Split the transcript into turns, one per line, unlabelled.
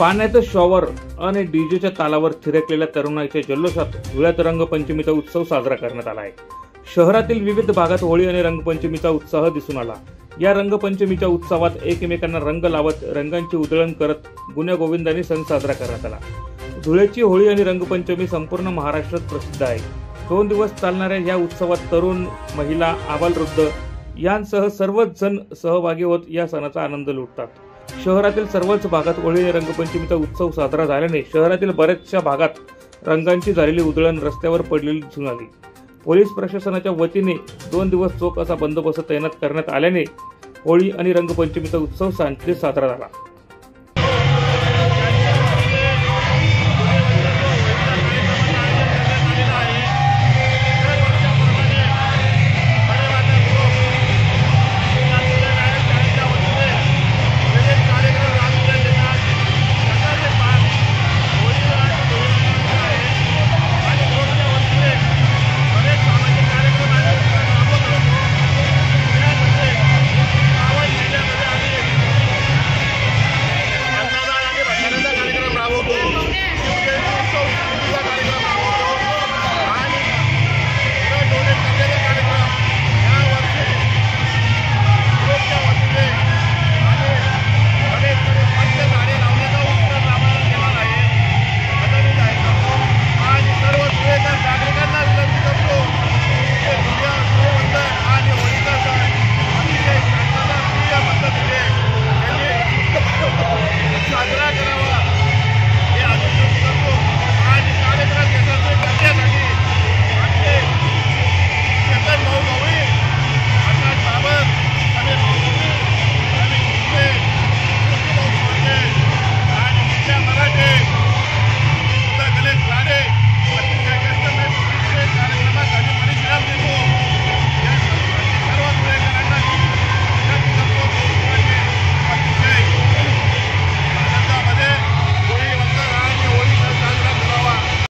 पाण्याचं शॉवर आणि डीजेच्या तालावर थिरकलेल्या तरुणाईच्या जल्लोषात धुळ्यात रंगपंचमीचा उत्सव साजरा करण्यात आला आहे। शहरातील विविध भागात होळी आणि रंगपंचमीचा उत्साह दिसून आला। या रंगपंचमीच्या उत्सवात एकमेकांना रंग लावत रंगांची उधळण करत गुण्यागोविंदाने सण साजरा करण्यात आला। धुळ्याची होळी आणि रंगपंचमी संपूर्ण महाराष्ट्रात प्रसिद्ध आहे। 2 दिवस चालणाऱ्या या उत्सवात तरुण, महिला, आबालवृद्ध यांसह सर्वच जण सहभागी होत या सणाचा आनंद लुटतात। शहरातील सर्वच भागात होळी आणि रंगपंचमीचा उत्सव साजरा झाल्याने शहरातील बऱ्याचशा भागात रंगांची झालेली उधळण रस्त्यावर पडलेली दिसून आली। पोलीस प्रशासनाच्या वतीने 2 दिवस चोख असा बंदोबस्त तैनात करण्यात आल्याने होळी आणि रंगपंचमीचा उत्सव शांततेत साजरा झाला।